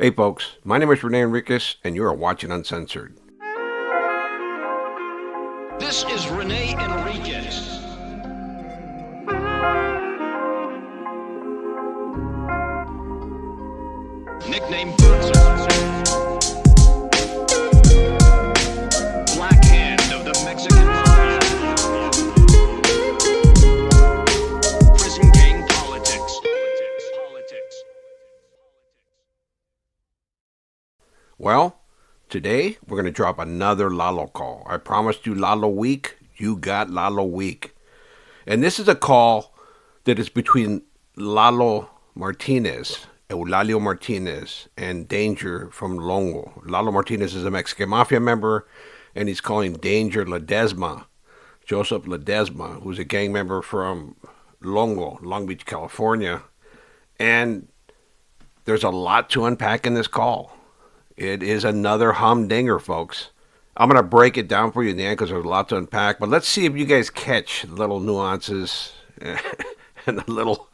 Hey folks, my name is Rene Enriquez, and you are watching Uncensored. This is Rene Enriquez. Nickname Blackhand of the Mexican Mafia. Prison gang politics. Well, today we're going to drop another Lalo call. I promised you Lalo week. You got Lalo week. And this is a call that is between Lalo Martinez, Eulalio Martinez, and Danger from Longo. Lalo Martinez is a Mexican Mafia member, and he's calling Danger Ledesma, Joseph Ledesma, who's a gang member from Longo, Long Beach, California. And there's a lot to unpack in this call. It is another humdinger, folks. I'm going to break it down for you in the end because there's a lot to unpack. But let's see if you guys catch the little nuances and the little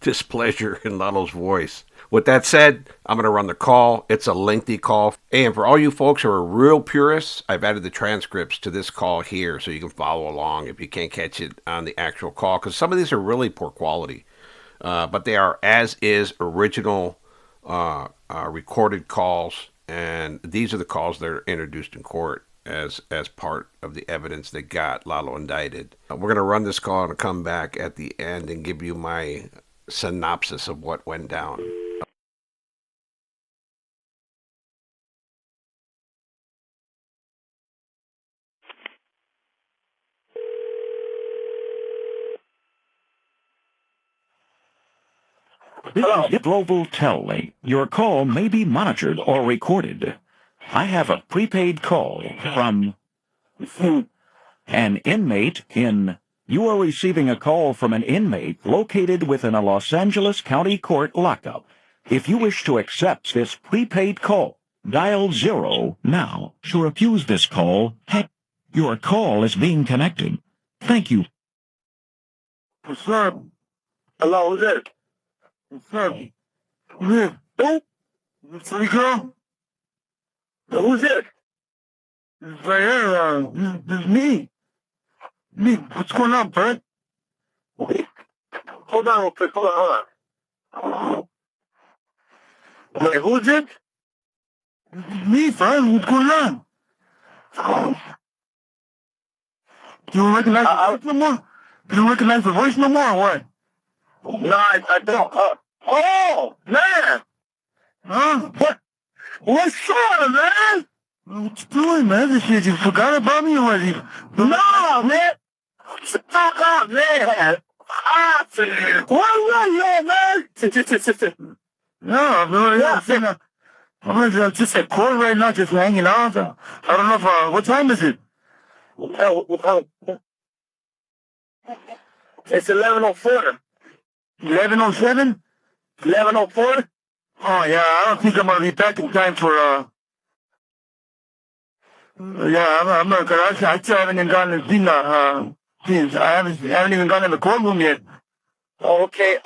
displeasure in Lalo's voice. With that said, I'm going to run the call. It's a lengthy call. And for all you folks who are real purists, I've added the transcripts to this call here so you can follow along if you can't catch it on the actual call. Because some of these are really poor quality. But they are as is original recorded calls, and these are the calls that are introduced in court as part of the evidence that got Lalo indicted. We're going to run this call and come back at the end and give you my synopsis of what went down. This is Global Tel Link. Your call may be monitored or recorded. I have a prepaid call from an inmate in... You are receiving a call from an inmate located within a Los Angeles County Court lockup. If you wish to accept this prepaid call, dial 0 now. To refuse this call, your call is being connected. Thank you. What's up? Hello, who's it? What's up? Who's it? Oh, it's the girl. Who's it? It's right here. This is me. Me. What's going on, Brent? Wait. Hold on real quick. Hold on. Wait, who's it? This is me, friend. What's going on? You don't recognize the voice no more? You don't recognize the voice no more or what? No, I don't. Oh, man! Huh? What's up, man? What you doing, man? This shit, you forgot about me already? No, man! Fuck up, man! What was man? No, I'm just at court right now, just hanging out. I don't know if, what time is it? It's 11:04. 11:07? 11:04? Oh, yeah, I don't think I'm going to be back in time for, yeah, I'm not going to, I still haven't even gone and seen, I haven't even gone in the courtroom yet. Okay,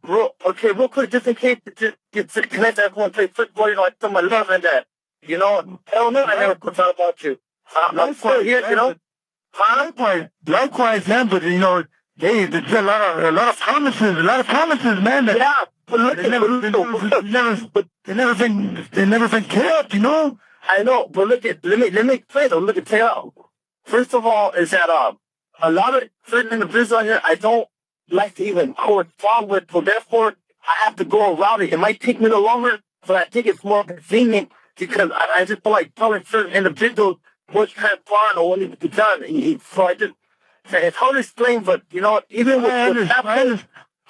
real quick, just in case, just to connect everyone, play football, you know, I told my love and that, you know, hell no, I never could talk about you. I'm still here, you know. Likewise, man, but, you know, hey, there's a lot of promises, man. Yeah, but they never been kept, you know. I know, but let me explain though. Look at tell. First of all, is that a lot of certain individuals out here I don't like to even correspond with, so therefore I have to go around it. It might take me a little longer, but I think it's more convenient because I just feel like telling certain individuals what's transpiring or what needs to be done. So I just. It's hard to explain, but you know, even with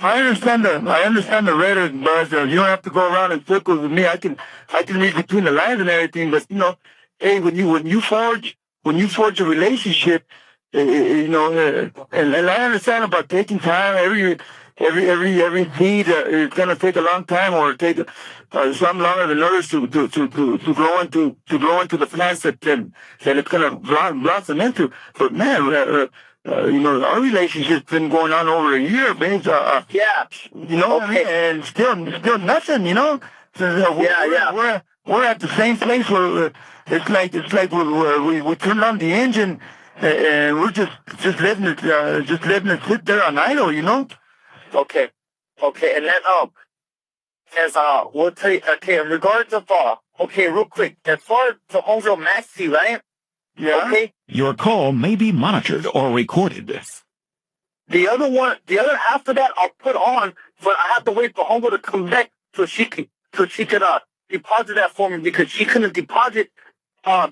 I understand the rhetoric, but you don't have to go around in circles with me. I can read between the lines and everything. But you know, hey, when you forge a relationship, you know, and I understand about taking time. Every deed is gonna take a long time, or take some longer than others to grow into the plans that it's gonna blossom into. But man. You know, our relationship's been going on over a year, man. Yeah. You know, okay. And still nothing, you know. So we're at the same place where it's like we turn on the engine and we're just letting it sit there on idle, you know. Okay, and then as we'll tell you, okay, in regards of okay, real quick, as far as the homegirl Maxie, right? Yeah. Okay. Your call may be monitored or recorded. The other half of that I'll put on, but I have to wait for homegirl to come back so she could deposit that for me because she couldn't deposit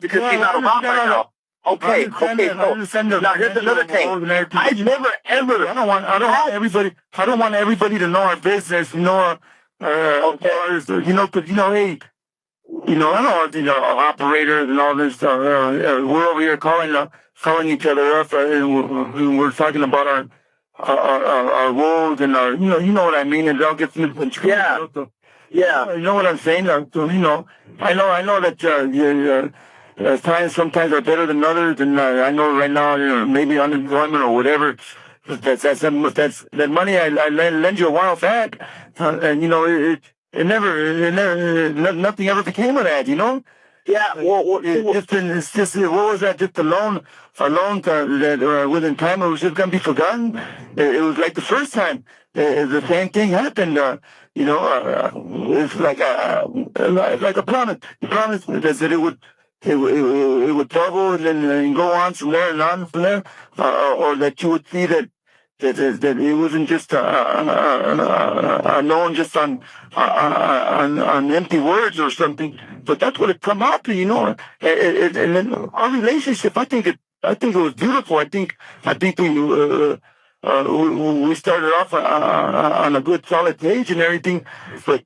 because she's not around right now. Okay. So now here's another thing. I never ever. I don't want everybody to know our business. You know, you know, because hey. You know, I don't know, operators and all this. We're over here calling each other up, and we're talking about our woes and our, you know what I mean, and they'll get some. Yeah. You know what I'm saying? So, you know, I know that sometimes are better than others, and I know right now, maybe unemployment or whatever. That's that money I lend you a while back, and you know nothing ever became of that, you know. Yeah, it's just what was that? Just a loan that within time it was just gonna be forgotten. It was like the first time the same thing happened. You know, it's like a promise. The promise that it would double and then go on from there and on from there, or that you would see that it wasn't just known just on empty words or something, but that's what it come out to, you know. And then our relationship, I think it was beautiful. I think we started off on a good solid page and everything, but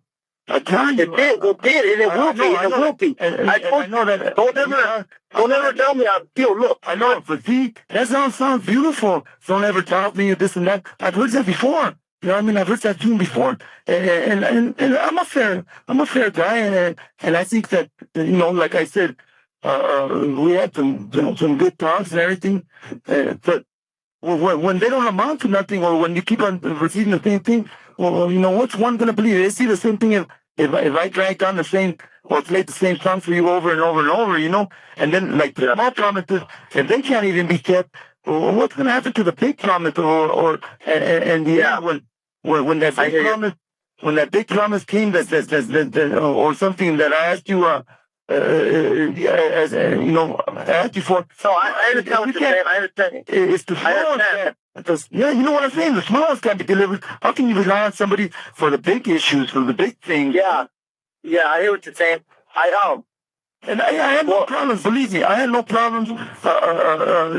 I tell you, it did, and it will be. And I know that. Don't ever tell me I feel. Look, I know it, but see, that sounds beautiful. Don't ever tell me this and that. I've heard that before. You know what I mean? I've heard that tune before, and I'm a fair guy, and I think that, you know, like I said, we had some good talks and everything, but when they don't amount to nothing, or when you keep on repeating the same thing, well, you know, what's one gonna believe? They see the same thing if I drag down the same or played the same song for you over and over and over, you know, and then like the small promises, if they can't even be kept, well, what's gonna happen to the big promise when that big promise, when that big promise came that or something that I asked you as you know, I asked you for. So I understand what you're saying. I understand. It's the smallest. Yeah, you know what I'm saying. The smallest can be delivered. How can you rely on somebody for the big issues, for the big things? Yeah, I hear what you're saying. And I had no problems. Believe me, I had no problems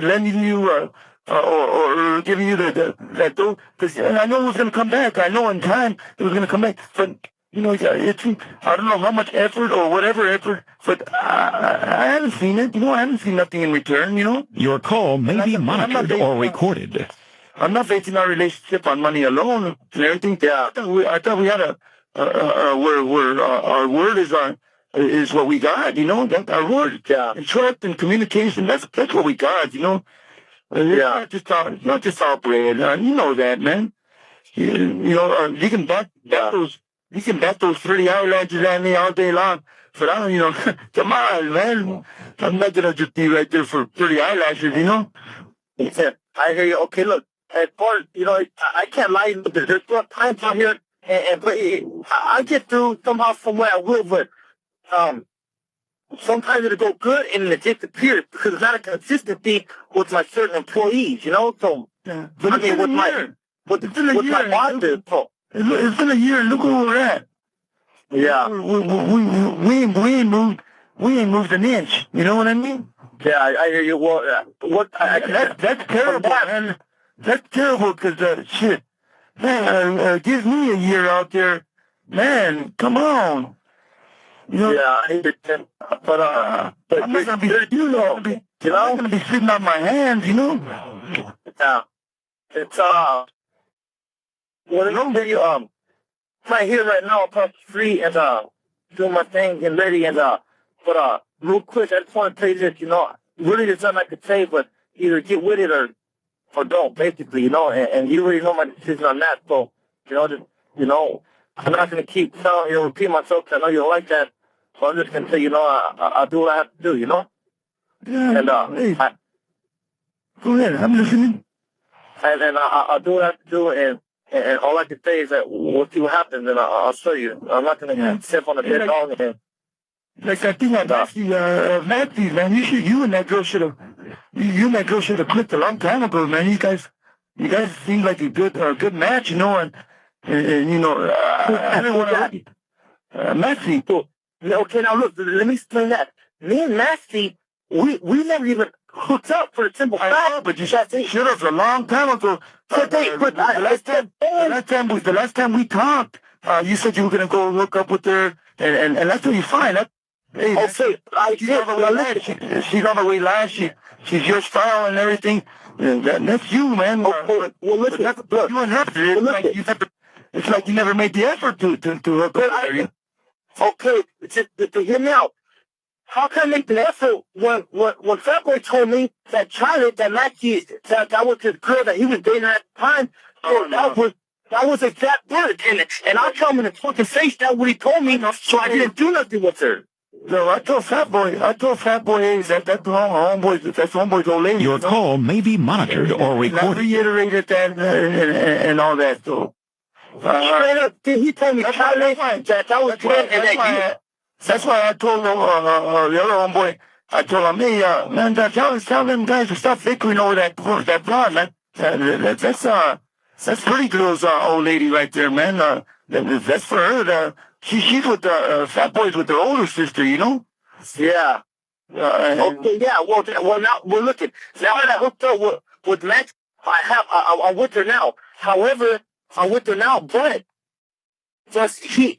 lending you or giving you that dough, because I know it was going to come back. I know in time it was going to come back, but. You know, I don't know how much effort or whatever effort, but I haven't seen it. You know, I haven't seen nothing in return, you know. Your call may be monitored or recorded. I'm not basing our relationship on money alone and everything. Yeah, I thought we had where our word is what we got, you know. That's our word. Yeah. And trust and communication, that's what we got, you know. Yeah. It's not just our bread. You know that, man. You know, you can bet those. You can bet those pretty eyelashes on me all day long, but I don't, you know, come on, man. I'm not going to just be right there for pretty eyelashes, you know? Yeah, I hear you. Okay, look, as far as, you know, I can't lie. There's times out here, but I get through somehow, some way I will, but sometimes it'll go good and it disappears because it's not a consistent thing with my certain employees, you know? So, yeah. But I mean, with my bosses, so. It's been a year. Look where we're at. Yeah, we ain't moved an inch. You know what I mean? Yeah, I hear you. Well, that's terrible, man. That's terrible because shit, man. Give me a year out there, man. Come on. You know? Yeah, I hear you. But I'm not gonna be, you know, I'm not gonna be sitting on my hands, you know? Yeah, it's well, I'm right here right now across the street and doing my thing and ready and but real quick, I just want to tell you this, you know, really there's nothing I could say, but either get with it or don't, basically, you know, and you already know my decision on that, so, you know, just, you know, I'm not going to keep telling you, repeat myself, 'cause I know you don't like that. So I'm just going to say, I'll do what I have to do, Yeah, and, hey, go ahead, I'm listening. And I'll do what I have to do, and all I can say is that we'll see what happens, and I'll show you. I'm not going to step on the dead dog and like that thing at Matthew, man, you and that girl should have, you and that girl should have clicked a long time ago, man. You guys seem like a good match, and I didn't want to, Matthew. Okay, now look, let me explain that. Me and Matthew, we never even hooked up for the simple fact. But you should have a long time ago. The last time we talked, you said you were gonna go hook up with her, and that's what you find. Hey, okay, she's on the way live. She's your style and everything. That's you, man. Well, listen, look, you and her. It's like you never made the effort to hook up. Okay, to hear me out. How can I make the effort when Fatboy told me that Charlie, that Mackie, that was his girl that he was dating at the time? That was exact word, and I tell him in the fucking face that what he told me, so I didn't do nothing with her. No, I told Fatboy, hey, that's homeboy's old lady. Your call may be monitored or recorded. I reiterated that and all that, so. He told me Charlie that was good, and that that's why I told the other homeboy, I told him, hey, man, tell them guys to stop bickering over that blonde, man. That's pretty girl's old lady right there, man. That's for her. She's with the Fat Boys with their older sister, Yeah. Okay, yeah. Well, now we're looking. Now that I hooked up with Max, I'm with her now. However, I'm with her now, but just he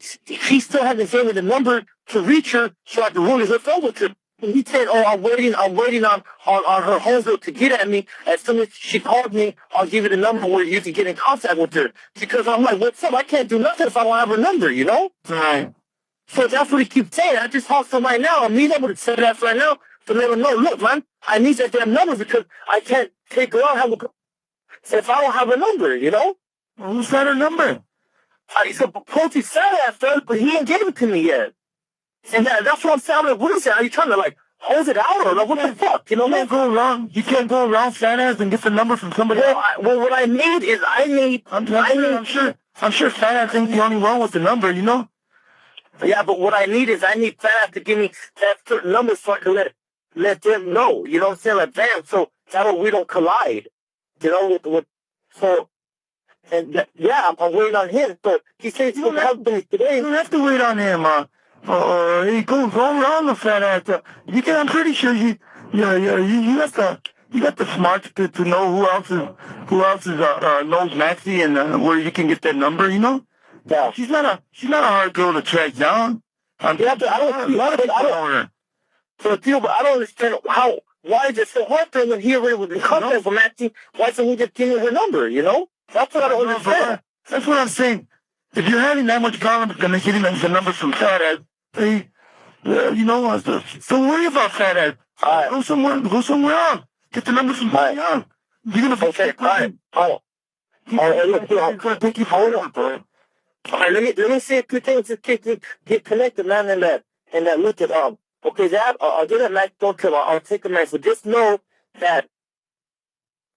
still hasn't given me the number to reach her, so I can really hook up with her. And he said, "Oh, I'm waiting on her husband to get at me. As soon as she called me, I'll give you the number where you can get in contact with her." Because I'm like, "What's up? I can't do nothing if I don't have her number, Right. So that's what he keeps saying. I just talked to him right now. I'm meeting able to set it up right now to let him know. Look, man, I need that damn number because I can't take her out if I don't have her number, Well, who's got her number? He's a Pokey fat ass, but he ain't gave it to me yet. And that's what I'm saying. Like, what is that? Are you trying to hold it out or what the fuck? You can't go around fat ass and get the number from somebody else. Well, what I need is I'm sure fat ass ain't the only one with the number, Yeah, but what I need is fat ass to give me that certain number so I can let them know. You know what I'm saying? Like, damn, so that way we don't collide. So. And I'm waiting on him. So he says he'll help me today. You don't have to wait on him. He goes around the fat ass. I'm pretty sure you got the smarts to know who else knows Maxie and where you can get that number. Yeah. She's not a hard girl to track down. I don't. So but I don't understand why is it so hard for him when he already was in contact with Maxie? Why doesn't he just give me her number? That's what I don't understand. That's what I'm saying. If you're having that much problem getting the numbers from fat ass, don't worry about fat ass. Go somewhere else. Get the numbers from somebody else. You're gonna be All right, thank you for it, bro. All right, let me say a few things to get connected, man, and that look at okay, that I'll do that night. Don't kill. I'll take a night. So just know that.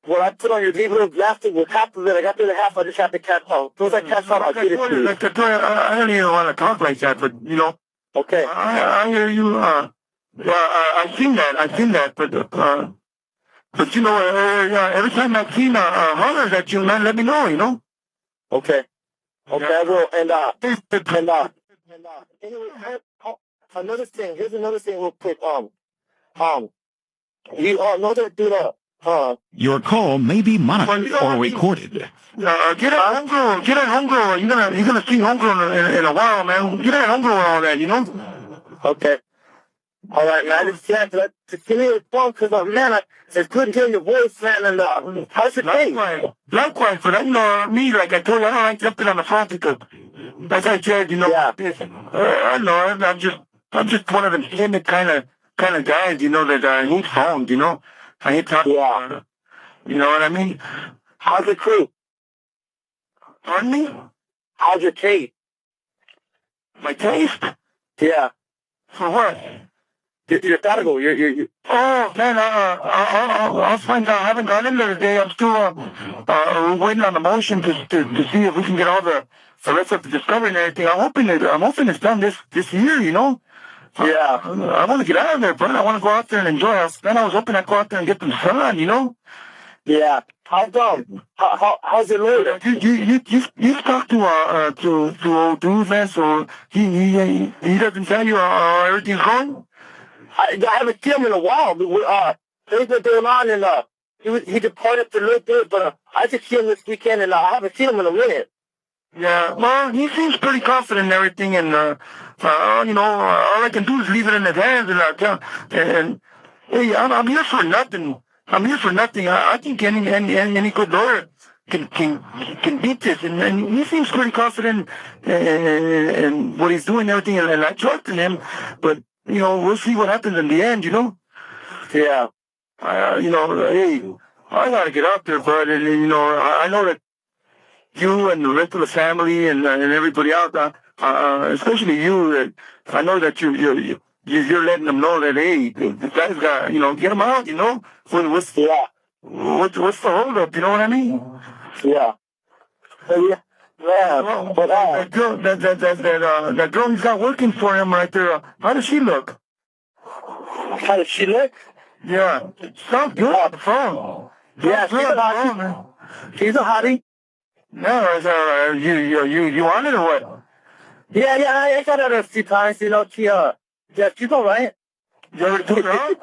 What I put on your video last thing was half of it. I got through the half. I just have to cash out. As soon as I cash out, I'll get it to you. I don't even want to talk like that, but Okay. I hear you. I've seen that. But every time Maxine hollers at you, man, let me know. Okay. Okay, I will. Anyway, another thing. Here's another thing real quick. You all know that dude. Your call may be monitored or recorded. Get at homegirl. You're gonna see homegirl in a while, man. Get at homegirl and all that, Okay. All right, man. I just had to give me a phone because, man, it's good hearing your voice, man. And how's your day? Likewise, but me, like I told you, I don't like jumping on the phone because, like I said, Yeah. I know. I'm just one of the timid kind of guys, that hate phones, I hate talking. Yeah. You know what I mean? How's the crew? Pardon me? How's your Kate? My taste? Yeah. For what? Your cargo. Your. Oh man, I'll find out. I haven't gone in there today. I'm still waiting on the motion to see if we can get all the rest of the discovery and everything. I'm hoping it's done this year. You know. Yeah. I want to get out of there, bro. I want to go out there and enjoy it. Then I was hoping I'd go out there and get some sun. You know. Yeah. How's how's it loaded? You talk to old dude, man. So he doesn't tell you how everything's going. I haven't seen him in a while. Things are going on, and he departed for a little bit, but I just see him this weekend, and I haven't seen him in a minute. Yeah, well, he seems pretty confident in everything, and you know, all I can do is leave it in his hands, and I tell, and hey, I'm here for nothing. I'm here for nothing. I think any good lawyer can beat this, and he seems pretty confident in what he's doing, and everything, and I trust in him, but. You know, we'll see what happens in the end, you know? Yeah. You know, hey, I gotta get out there, bud, and you know, I know that you and the rest of the family and everybody else, especially you, I know that you're letting them know that, hey, this guy's got, you know, get him out, you know? What's the holdup, you know what I mean? Yeah. Yeah. Yeah, well, but that girl he's got working for him right there, how does she look? How does she look? Yeah, sounds good on the phone. Yeah, she's a hottie. She's a hottie. No, you want it or what? Yeah, I got her a few times, you know, yeah, she's all right. You ever took her out?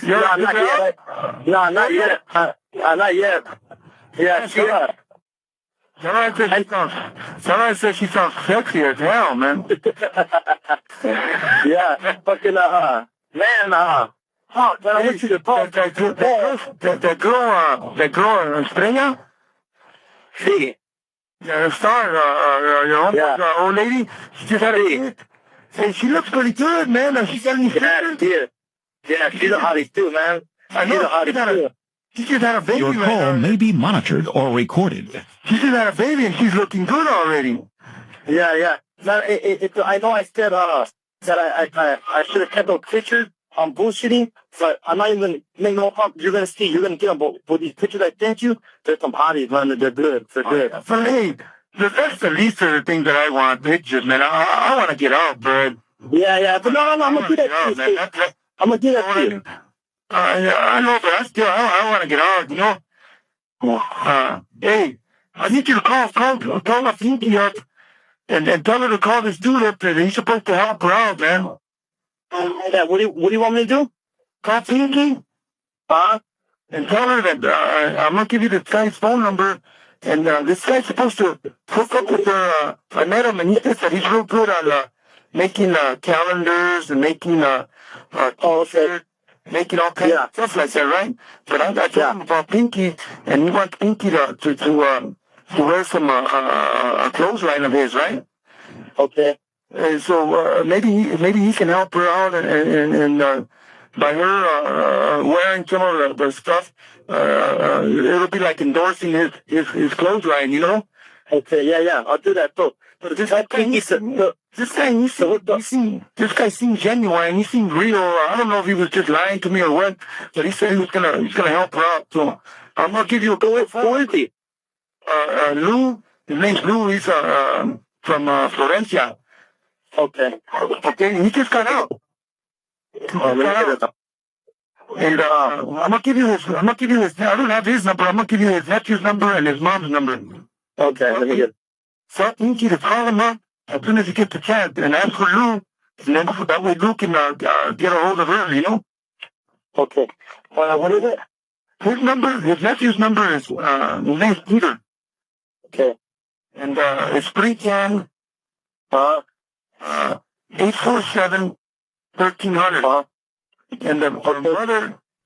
No, not yet. No, not yet. Not yet. Yeah, she, Somebody said she sounds sexy as hell, man. Yeah, fucking, man, I want you to talk. That girl, Estrella? See. Yeah, the star, your old lady, she just had a kid. Hey, she looks pretty good, man. She's got any sisters? Yeah, she's a hottie too, man. I know, she's a hottie too. She just had a baby. Your call may be monitored or recorded. She just had a baby and she's looking good already. Yeah. Now, I know I said that I should have kept those pictures. I'm bullshitting, but I'm not even making no harm. You're gonna see. You're gonna get them. But these pictures I sent you, there's some hotties, man. They're good. They're good. So hey, that's the least of the things that I want. Pictures, man. I want to get out, bro. Yeah. But no, I'm gonna do that to you. I'm gonna do that to you. I know, but I want to get out, you know? Hey, I need you to call my Pinky up and tell her to call this dude up there. He's supposed to help her out, man. What do you want me to do? Call Pinky? And tell her that I'm going to give you this guy's phone number. And this guy's supposed to hook up with her. I met him, and he said that he's real good on making calendars and making making all kinds of stuff like that, right? But I told him about Pinky, and he wants Pinky to wear some a clothesline of his, right? Okay. So maybe he can help her out, and by her wearing some of the stuff, it'll be like endorsing his clothesline, you know? Okay, yeah, I'll do that. But this guy seems genuine. He seems real. I don't know if he was just lying to me or what, but he said he's gonna help her out. So I'm gonna give you a go. Who is he? Lou. His name's Lou. He's from Florencia. Okay. Okay. He just got out. And I'm gonna give you his. I don't have his number. I'm gonna give you his nephew's number and his mom's number. Okay, let me get it. So Pinky to call him up as soon as you get the chance and ask for Lou, and then that way Lou can get a hold of her, you know? Okay. What is it? His nephew's number is, his name's Peter. Okay. And it's 310, 847, 1300. And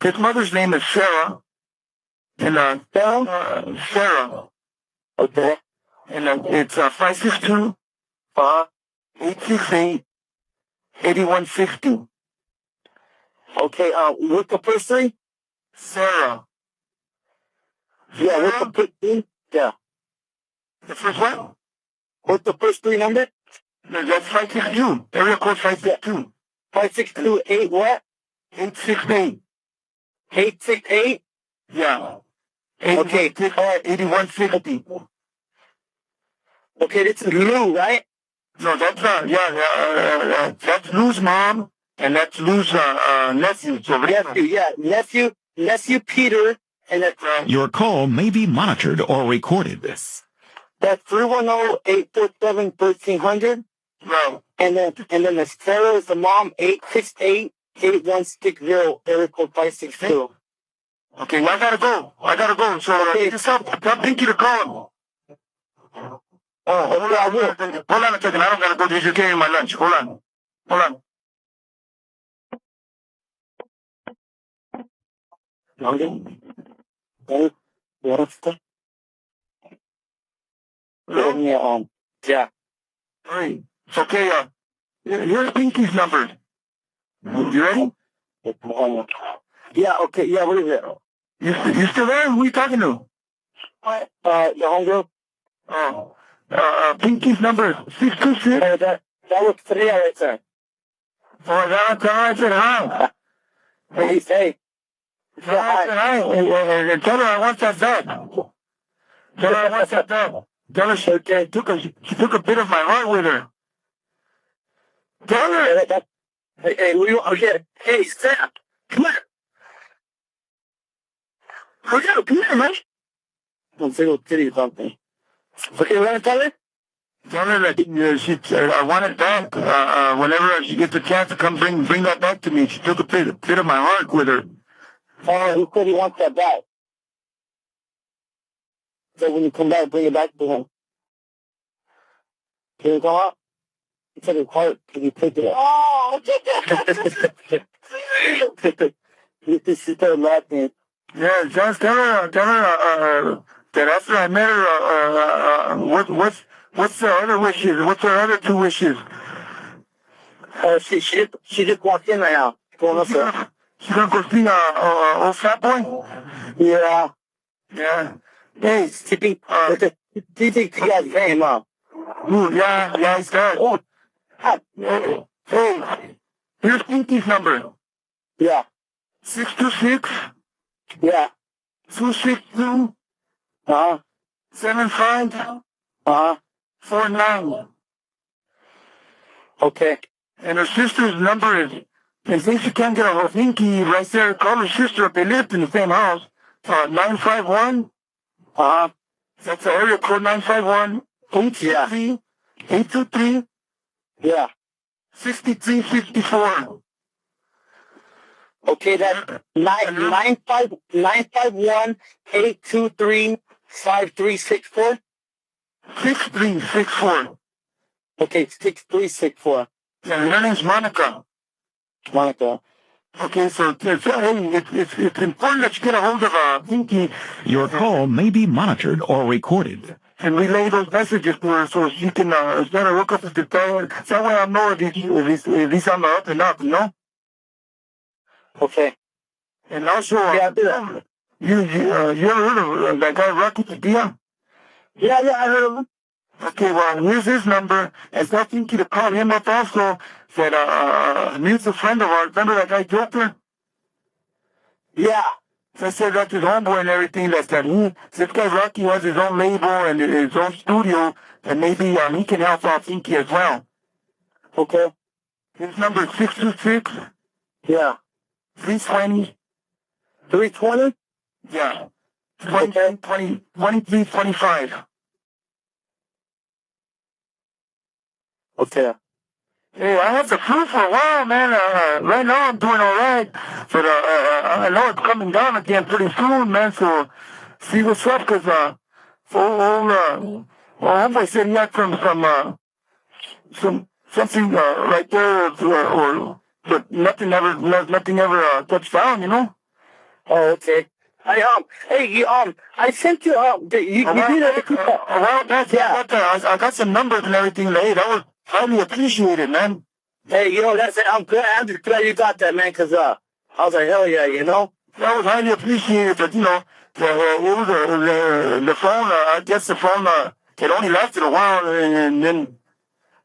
his mother's name is Sarah. And Sarah. Okay. And it's 562 868 8160. Okay, what's the first three? Sarah. Yeah, what's the first three? Yeah. The first what? What's the first three number? That's 562. Area code 562. 562 what? 868. 868? Yeah. Okay. 8150. Okay, this is Lou, right? No, that's that's Lou's mom, and that's Lou's nephew. Nephew Peter, and that's Your call may be monitored or recorded. that's 310-847-1300. Right. And then the Sarah is the mom, 868-8160, area code 562. Okay, well, I gotta go. So, just tell Pinky to call. Oh, hold on a second. I don't gotta go to carrying my lunch. Hold on. Hello? Yeah. Hey. Okay, here's Pinky's number. You ready? Yeah, okay, yeah, what is it? You still there? Who are you talking to? What? The homegirl? Oh. Pinky's number is 626. That was today right there. Oh, that's all right, hi. Hey. Hi. And tell her I want that dog. Tell her she took a bit of my heart with her. Tell her. Hey, okay. Hey, Sam, come here. Come here, man. Don't say little titty or something. Okay, we're gonna tell her? Tell her that I want it back. Whenever she gets a chance to come bring that back to me. She took a bit of my heart with her. Who said he wants that back? So when you come back, bring it back to him. Can you come out? He said his heart because he picked it up. Oh, you just sit there laughing. Yeah, just tell her that after I met her, what's the other wishes? What's her other two wishes? She just walked in right now. Going up there. She's gonna go see old fat boy? Yeah. Yeah. Hey, she think he got game up. Ooh, yeah, he's dead. Oh. Hey, here's Pinky's number. Yeah. 626. Yeah. 262. 75. 49. Okay. And her sister's number is, in case you can't get a hold of Pinky right there, call her sister if they lived in the same house. 951. That's the area code 951. 823. 823. Yeah. 6354. Okay, that's 951-823-5364. 6364. Okay, 6364. Yeah, her name's Monica. Monica. Okay, so it's important that you get a hold of Pinky. Your call may be monitored or recorded. And relay those messages to her so she can start to look up at the time. That way I know if he's on the up and up, you know? Okay. And also, Yeah, do that. you ever heard of that guy Rocky Padilla? Yeah, I heard of him. Okay, well, here's his number. And so I think you to call him up also. Said, he's a friend of ours. Remember that guy Joker? Yeah. So I said that's his homeboy and everything. That this guy Rocky has his own label and his own studio. And maybe he can help out Pinky as well. Okay. His number is 626. Yeah. 320. 320? Yeah. 2325. Okay. Hey, I have the flu for a while, man. Right now I'm doing all right. But I know it's coming down again pretty soon, man. So see what's up, because homeboy said he had something right there, but nothing ever touched down, you know. Oh, okay. I sent you a while back. Yeah. I got some numbers and everything. Hey, that was highly appreciated, man. Hey, that's it. I'm just glad you got that, man, because I was like, hell yeah, you know? That was highly appreciated, but, it was the phone, I guess the phone, it only lasted a while, and then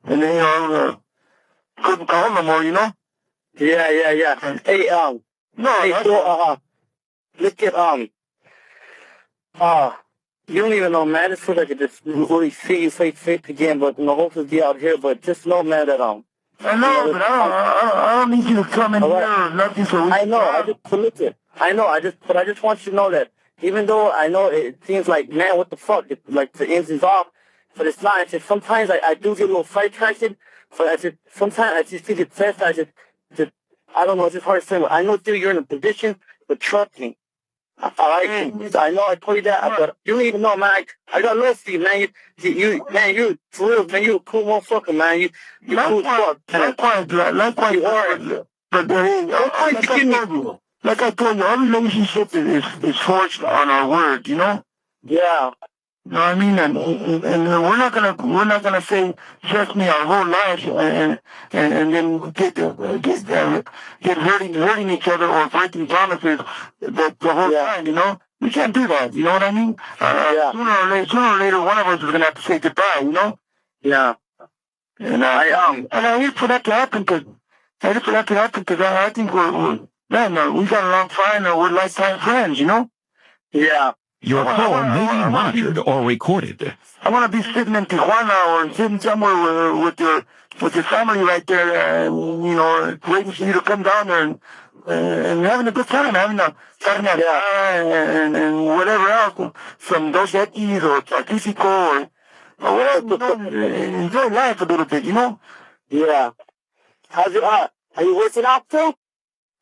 and then couldn't call no more, Yeah. Hey, No, hey, so, look at, you don't even know, man. It feels like it just really see you face again, but hopefully be out here. But just know, man, that I know, but I don't need you to come in here or nothing. So I know. I just want you to know that even though I know it seems like, man, what the fuck, like the ends is off, but it's not. It's just sometimes I do get a little sidetracked, but sometimes I just think it's best. I don't know. It's just hard to say. I know, dude, you're in a position, but trust me. I know I told you that, but you don't even know, man. I got love for you, man. You for real, man. You a cool motherfucker, man. You cool fuck. Likewise, You are. But like I told you, our relationship is forged on our word, you know. Yeah. You know what I mean? And we're not gonna say trust me our whole lives and then get hurting each other or breaking promises the whole time, you know? We can't do that, you know what I mean? Sooner or later one of us is gonna have to say goodbye, you know? Yeah. And I hate for that to happen because I think we got along fine and we're lifetime friends, you know? Yeah. Your call may be monitored or recorded. I want to be sitting in Tijuana or sitting somewhere with your family right there, you know, waiting for you to come down there and having a good time, having a and whatever else, some Dos Equis or Pacifico or whatever, you know, enjoy life a little bit, you know? Yeah. Are you working out too?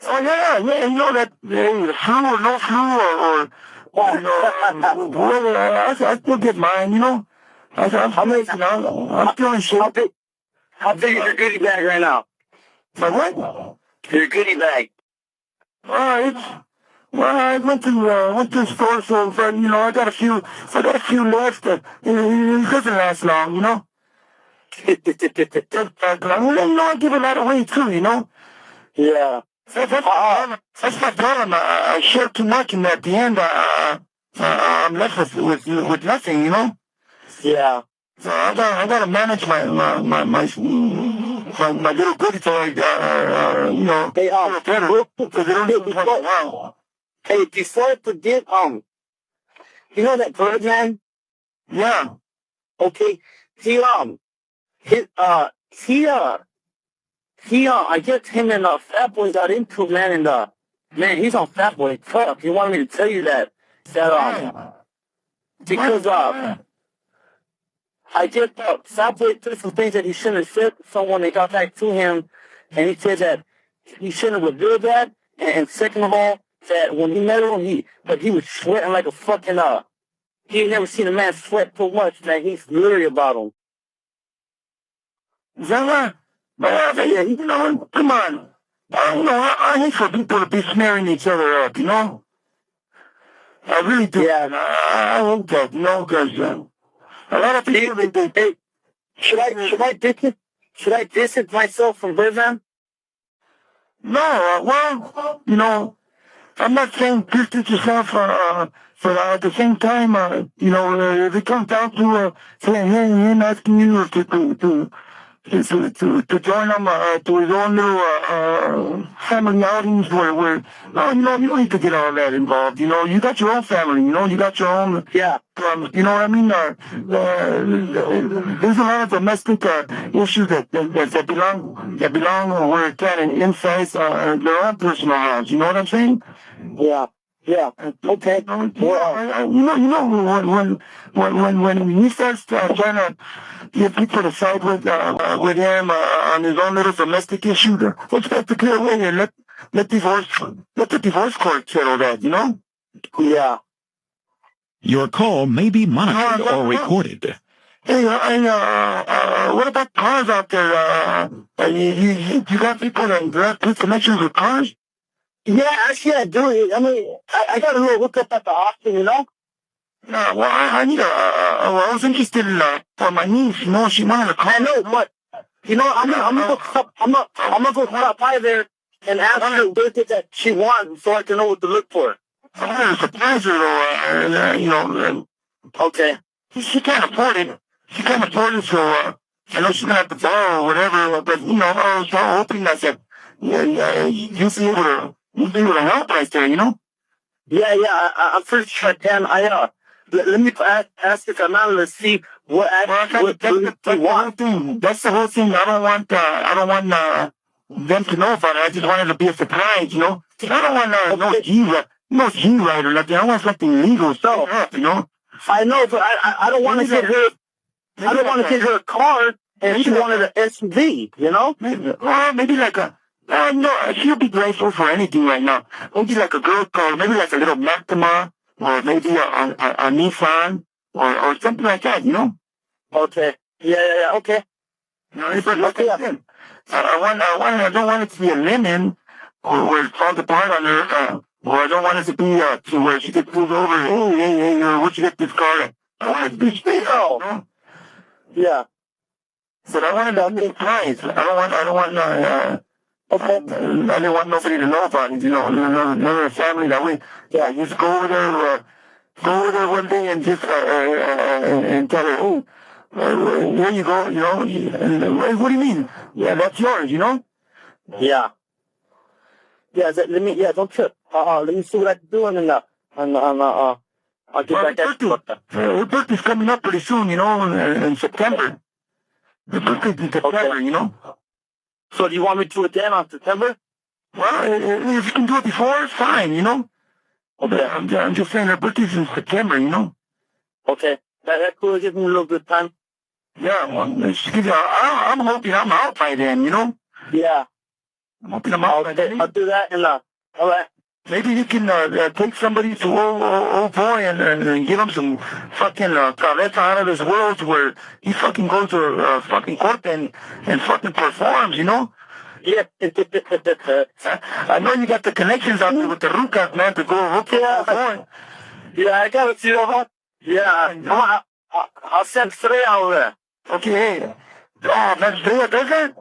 Oh yeah, you know that flu or no flu or you know, whatever. I still get mine, you know. I'm feeling shit. How big is your goodie bag right now? My what? Your goodie bag. I went to the store, so but, you know, I got a few left. It doesn't last long, you know. I give a lot away too, you know. Yeah. That's my problem. I share too much, and at the end, I'm left with nothing, you know. Yeah. So I gotta manage my little goodie toy, you know, Hey, better because they don't do much well. Hey, before I forget, you know that bird man? Yeah. Okay. I guess him and Fat Boy got into, man, and man, he's on Fat Boy. Fuck, he wanted me to tell you that because I guess Fat Boy did some things that he shouldn't have said to someone. They got back to him, and he said that he shouldn't have revealed that. And second of all, that when he met him, he was sweating like a fucking he had never seen a man sweat so much that he's leery about him. Is that right? Yeah, you know, come on. I hate for people to be smearing each other up, you know? I really do. Yeah. I hate that, you know, because a lot of people, Hey, should I distance myself from Birdman? no, well, you know, I'm not saying distance yourself, but at the same time, you know, if it comes down to saying, hey, him asking you to join them to his own little family outings where no, you know, you don't need to get all that involved. You know, you got your own family. You know, you got your own. Yeah. You know what I mean? There's a lot of domestic issues that belong where it can inside their own personal lives. You know what I'm saying? Yeah. Yeah. Okay. When he starts trying to get people to side with him on his own little domestic issue, let's get to clear away and let the divorce court settle that. You know? Yeah. Your call may be monitored or recorded. Hey, what about cars out there? You got people that have good connections with cars? Yeah, actually I do. I mean, I got a little look up at the auction, you know? No, well, I need I was interested in, for my niece, you know, she wanted a car. I know, but, you know, I'm gonna go stop by there and ask her what it that she wants so I can know what to look for. I wanted to surprise her, though, you know. Okay. She can't afford it. So, I know she's gonna have to borrow or whatever, but I was hoping that you'd be able to help right there, Yeah, I'm pretty sure I can. Let me ask if I'm not to see what Well, what that's you the whole want. thing. That's the whole thing. I don't want them to know about it. I just want it to be a surprise, 'Cause I don't want no G right or nothing. I want something legal straight up. I know, but I don't want to get her. I don't want to get her a car, and she wanted an SUV. Maybe like a. No, she'll be grateful for anything right now. Maybe like a girl car, maybe like a little Maxima, or maybe a Nissan, or something like that, Okay. Yeah. Okay. But like I said, I don't want it to be a lemon, or where it falls apart on her, or I don't want it to be to where she gets pulled over. Hey, where'd you get this car? I want it to be straight out, Yeah. But I want it to be surprise. I don't want Okay. I didn't want nobody to know about it, another family that we, you just go over there one day and just, and tell her, oh, here you go, and, what do you mean? Yeah, that's yours, Yeah. Yeah. Don't trip. Let me see what I can do, and then I'll get back at you. Her birthday's coming up pretty soon, in September. Her birthday's in September, So do you want me to do it then on September? Well, if you can do it before, it's fine, Okay. I'm just saying her birthday's in September, Okay. That cool. Give me a little bit of time. Yeah, well, I'm hoping I'm out by then, Yeah. I'm hoping I'm out by then. I'll do that, and all right. Maybe you can take somebody to old boy and give him some fucking cabeza out of this world where he fucking goes to fucking court and fucking performs, Yeah. I know you got the connections out there with the rucas, man, to go hook old boy. Yeah, I got it. You know what? Yeah. I'll send 3 out there. Okay. Oh, that's good, does it?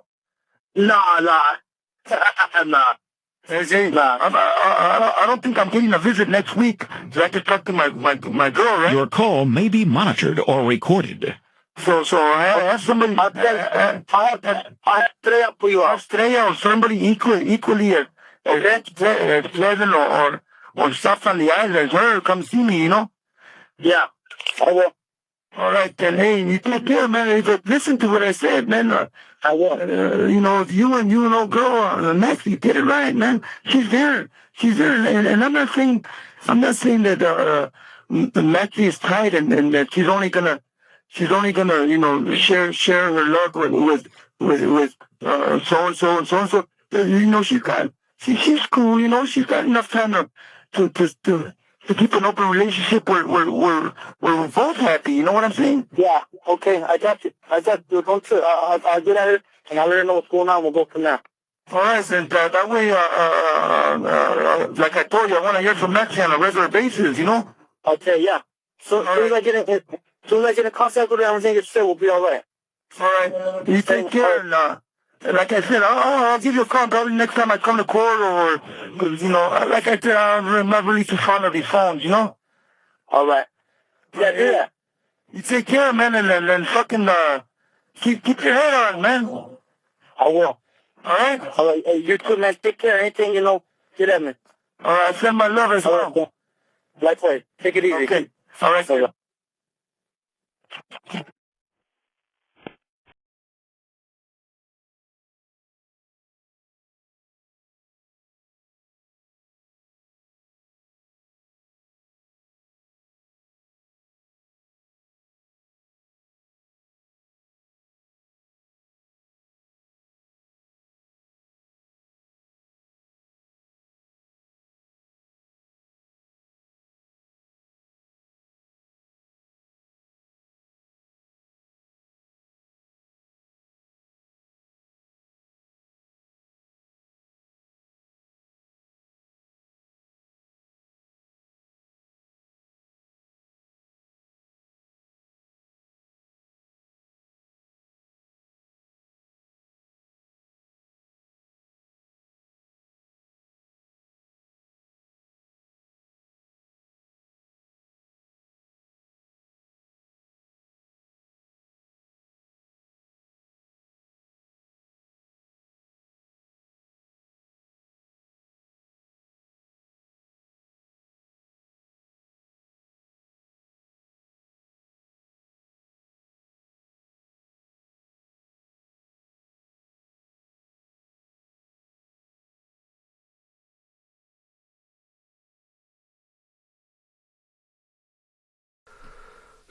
Nah. Nah. I don't think I'm getting a visit next week, so I can talk to my girl, right? Your call may be monitored or recorded. So I have somebody. I have 3 up for you. Estrella or somebody equally pleasant or soft on the eyes as her. Come see me, Yeah. I will. All right, then. Hey, you take care, man. Listen to what I said, man. I will. If you and old girl, Max, you did it right, man. She's there. And I'm not saying that Maxie is tight and that she's only gonna share her luck with so and so and so and so. She's cool. She's got enough time to keep an open relationship where we're both happy. You know what I'm saying? Yeah. Okay. I got you. Don't trip. I'll get at it, and I'll let her know what's going on. We'll go from there. All right, and that way, like I told you, I want to hear from Maxie on a regular basis. Okay. Yeah. So as soon as I get in contact with her, everything gets straight, we'll be all right. All right. You take care, and like I said, I'll give you a call probably next time I come to court, or because like I said, I'm not really too fond of these phones. All right. Yeah. Do that. You take care, man, and fucking keep your head on, man. I will. All right. All right. Hey, you too, man. Take care. Anything get at me. All right. Send my love as well. Right. Likewise. Take it easy. Okay. All right. So,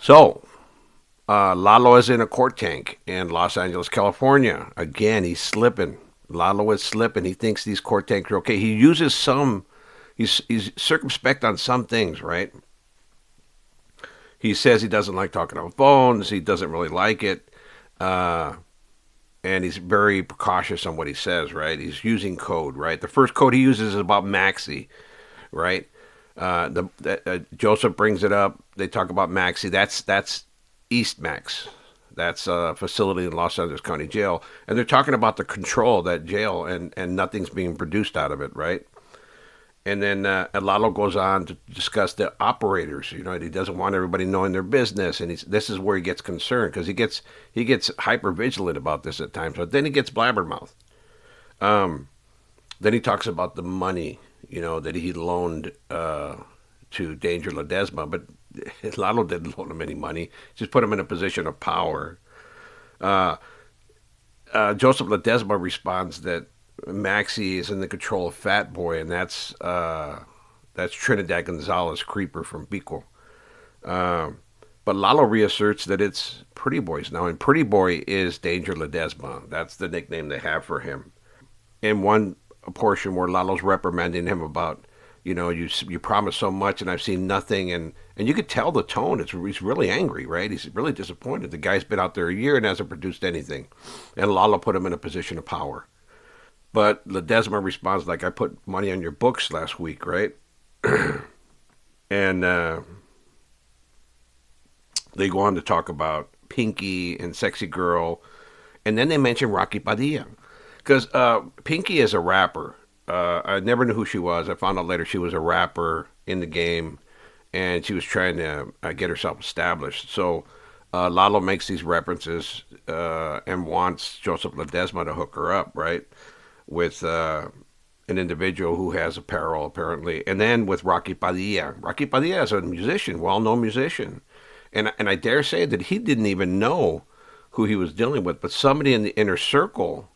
So, Lalo is in a court tank in Los Angeles, California. Again, he's slipping. Lalo is slipping. He thinks these court tanks are okay. He uses some, he's circumspect on some things, right? He says he doesn't like talking on phones. He doesn't really like it. Uh, and he's very precautious on what he says, right? He's using code, right? The first code he uses is about Maxi, right? Joseph brings it up. They talk about Maxi. That's East Max. That's a facility in Los Angeles County Jail, and they're talking about the control of that jail, and nothing's being produced out of it, right? And then Lalo goes on to discuss the operators. You know, he doesn't want everybody knowing their business, and this is where he gets concerned because he gets hyper vigilant about this at times. But then he gets blabbermouth. Then he talks about the money, you know, that he loaned to Danger Ledesma, but Lalo didn't loan him any money. Just put him in a position of power. Uh, Joseph Ledesma responds that Maxie is in the control of Fat Boy, and that's Trinidad Gonzalez, creeper from Pico. But Lalo reasserts that it's Pretty Boys now, and Pretty Boy is Danger Ledesma. That's the nickname they have for him. In one portion where Lalo's reprimanding him about, you know, you promised so much and I've seen nothing, and you could tell the tone. He's really angry, right? He's really disappointed. The guy's been out there a year and hasn't produced anything, and Lalo put him in a position of power. But Ledesma responds like, I put money on your books last week, right? And they go on to talk about Pinky and Sexy Girl, and then they mention Rocky Padilla. Because Pinky is a rapper. I never knew who she was. I found out later she was a rapper in the game, and she was trying to get herself established. So Lalo makes these references and wants Joseph Ledesma to hook her up, right, with an individual who has apparel, apparently. And then with Rocky Padilla. Rocky Padilla is a musician, well-known musician. And I dare say that he didn't even know who he was dealing with, but somebody in the inner circle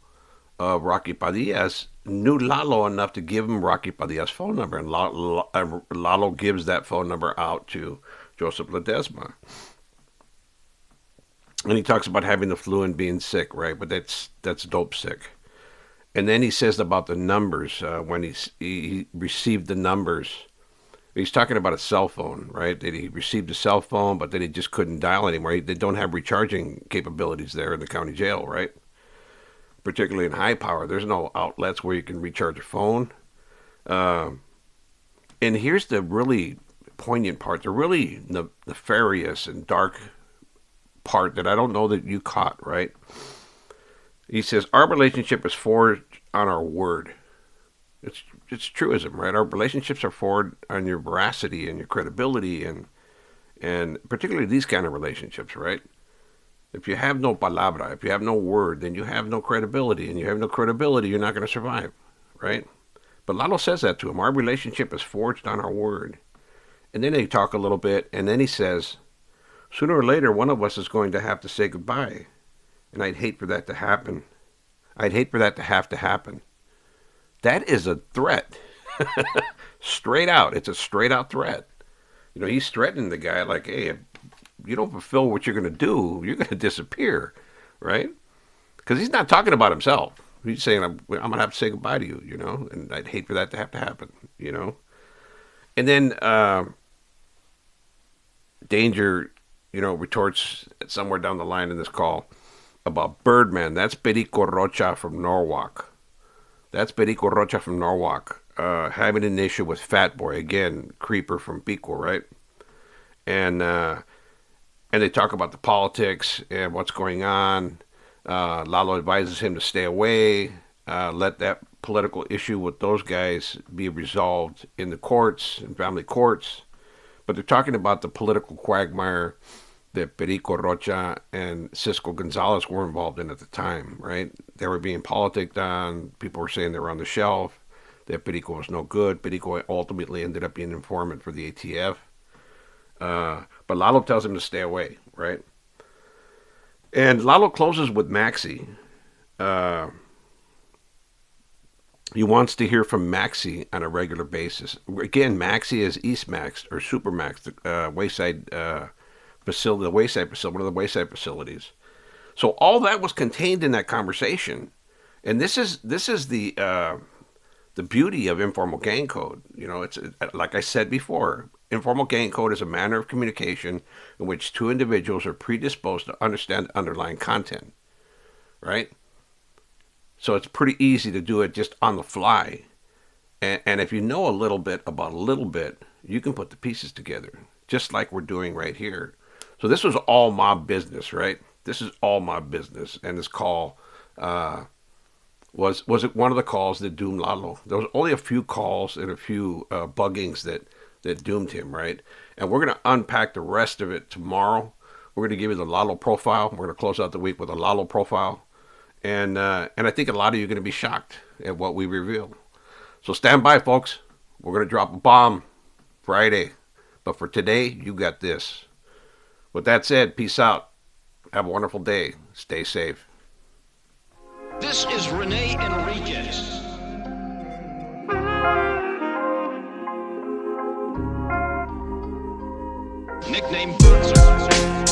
of Rocky Padilla's knew Lalo enough to give him Rocky Padilla's phone number, and Lalo gives that phone number out to Joseph Ledesma. And he talks about having the flu and being sick, right? But that's dope sick. And then he says about the numbers when he received the numbers. He's talking about a cell phone, right? That he received a cell phone, but then he just couldn't dial anymore. They don't have recharging capabilities there in the county jail, right? Particularly in high power. There's no outlets where you can recharge your phone. And here's the really poignant part, the really nefarious and dark part that I don't know that you caught, right? He says, our relationship is forged on our word. It's truism, right? Our relationships are forged on your veracity and your credibility, and particularly these kind of relationships, right? If you have no palabra, if you have no word, then you have no credibility, and you have no credibility, you're not going to survive, right? But Lalo says that to him. Our relationship is forged on our word. And then they talk a little bit, and then he says, sooner or later, one of us is going to have to say goodbye, and I'd hate for that to happen. I'd hate for that to have to happen. That is a threat. Straight out. It's a straight out threat. You know, he's threatening the guy like, hey, if you don't fulfill what you're going to do, you're going to disappear, right? Because he's not talking about himself. He's saying, I'm going to have to say goodbye to you, you know, and I'd hate for that to have to happen, you know. And then Danger, you know, retorts somewhere down the line in this call about Birdman. That's Perico Rocha from Norwalk. That's Perico Rocha from Norwalk, having an issue with Fat Boy, again, creeper from Pico, right? And they talk about the politics and what's going on. Lalo advises him to stay away, let that political issue with those guys be resolved in the courts, in family courts. But they're talking about the political quagmire that Perico Rocha and Cisco Gonzalez were involved in at the time, right? They were being politicked on. People were saying they were on the shelf, that Perico was no good. Perico ultimately ended up being an informant for the ATF. But Lalo tells him to stay away, right? And Lalo closes with Maxie. He wants to hear from Maxie on a regular basis. Again, Maxie is East Max or Super Max, the Wayside facility, the wayside facility, one of the wayside facilities. So all that was contained in that conversation, and this is the beauty of informal gang code. You know, it's like I said before, informal gang code is a manner of communication in which two individuals are predisposed to understand the underlying content, right? So it's pretty easy to do it just on the fly. And if you know a little bit about a little bit, you can put the pieces together, just like we're doing right here. So this was all my business, right? This is all my business. And this call was it one of the calls that doomed Lalo. There was only a few calls and a few buggings that doomed him, right? And we're going to unpack the rest of it tomorrow. We're going to give you the Lalo profile. We're going to close out the week with a Lalo profile. And I think a lot of you are going to be shocked at what we reveal. So stand by, folks. We're going to drop a bomb Friday. But for today, you got this. With that said, peace out. Have a wonderful day. Stay safe. This is Rene Enriquez. Nickname Boxer.